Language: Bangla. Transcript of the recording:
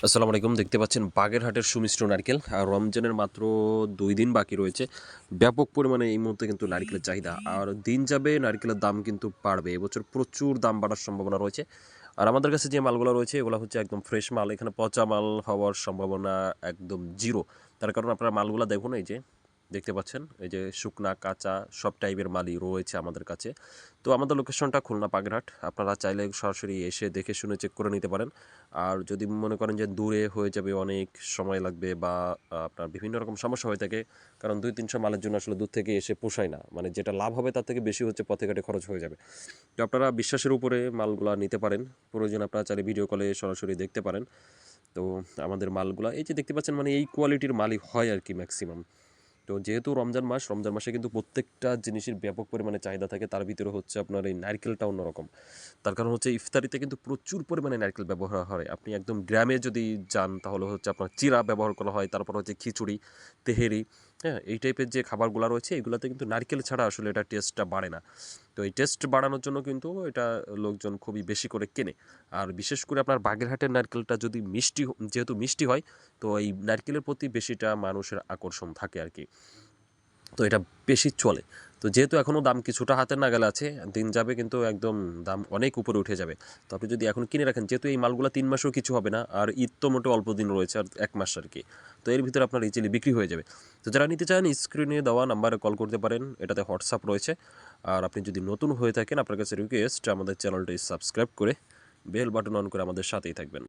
আসসালামু আলাইকুম। দেখতে পাচ্ছেন বাগেরহাটের সুমিষ্ট নারকেল। আর রমজানের মাত্র ২ দিন বাকি রয়েছে। ব্যাপক পরিমাণে এই মুহূর্তে কিন্তু নারিকেলের চাহিদা। আর দিন যাবে নারিকেলের দাম কিন্তু বাড়বে। এবছর প্রচুর দাম বাড়ার সম্ভাবনা রয়েছে। আর আমাদের কাছে যে মালগুলো রয়েছে এগুলো হচ্ছে একদম ফ্রেশ মাল। এখানে পচা মাল হওয়ার সম্ভাবনা একদম 0। তার কারণ আপনারা মালগুলা দেখুন, এই যে দেখতে পাচ্ছেন, এই যে শুকনা, কাঁচা সব টাইপের মালই রয়েছে আমাদের কাছে। তো আমাদের লোকেশনটা খুলনা বাগেরহাট। আপনারা চাইলে সরাসরি এসে দেখে শুনে চেক করে নিতে পারেন। আর যদি মনে করেন যে দূরে হয়ে যাবে, অনেক সময় লাগবে বা আপনার বিভিন্ন রকম সমস্যা হয়ে থাকে, কারণ ২-৩০০ মালের জন্য আসলে দূর থেকে এসে পোষায় না। মানে যেটা লাভ হবে তার থেকে বেশি হচ্ছে পথে ঘাটে খরচ হয়ে যাবে। তো আপনারা বিশ্বাসের উপরে মালগুলা নিতে পারেন। প্রয়োজন আপনারা চাইলে ভিডিও কলে সরাসরি দেখতে পারেন। তো আমাদের মালগুলা এই যে দেখতে পাচ্ছেন, মানে এই কোয়ালিটির মালই হয় আরকি ম্যাক্সিমাম। তো যেহেতু রমজান মাস, রমজান মাসে কিন্তু প্রত্যেকটা জিনিসের ব্যাপক পরিমাণে চাহিদা থাকে। তার ভিতরে হচ্ছে আপনার এই নারকেলটা অন্যরকম। তার কারণ হচ্ছে ইফতারিতে কিন্তু প্রচুর পরিমাণে নারকেল ব্যবহার হয়। আপনি একদম গ্রামে যদি যান তাহলে হচ্ছে আপনার চিড়া ব্যবহার করা হয়। তারপর হচ্ছে খিচুড়ি, তেহেরি, হ্যাঁ? এই টাইপের যে খাবারগুলা রয়েছে এগুলাতে কিন্তু নারকেল ছাড়া আসলে এটা টেস্টটা বাড়ে না। তো এই টেস্ট বাড়ানোর জন্য কিন্তু এটা লোকজন খুবই বেশি করে কেনে। আর বিশেষ করে আপনার বাগেরহাটের নারকেলটা যদি মিষ্টি যেহেতু মিষ্টি হয়, তো এই নারকেলের প্রতি বেশিটা মানুষের আকর্ষণ থাকে আরকি। তো এটা বেশি চলে। তো যেহেতু এখনও দাম কিছুটা হাতের নাগালে আছে, দিন যাবে কিন্তু একদম দাম অনেক উপরে উঠে যাবে। তো আপনি যদি এখন কিনে রাখেন, যেহেতু এই মালগুলা ৩ মাসেও কিছু হবে না, আর ঈদ তো মোটে অল্প দিন রয়েছে, আর ১ মাস আরকি। তো এর ভিতরে আপনার ইজিলি বিক্রি হয়ে যাবে। তো যারা নিতে চান স্ক্রিনে দেওয়া নাম্বারে কল করতে পারেন। এটাতে হোয়াটসঅ্যাপ রয়েছে। আর আপনি যদি নতুন হয়ে থাকেন, আপনার কাছে রিকোয়েস্ট আমাদের চ্যানেলটি সাবস্ক্রাইব করে বেল বাটন অন করে আমাদের সাথেই থাকবেন।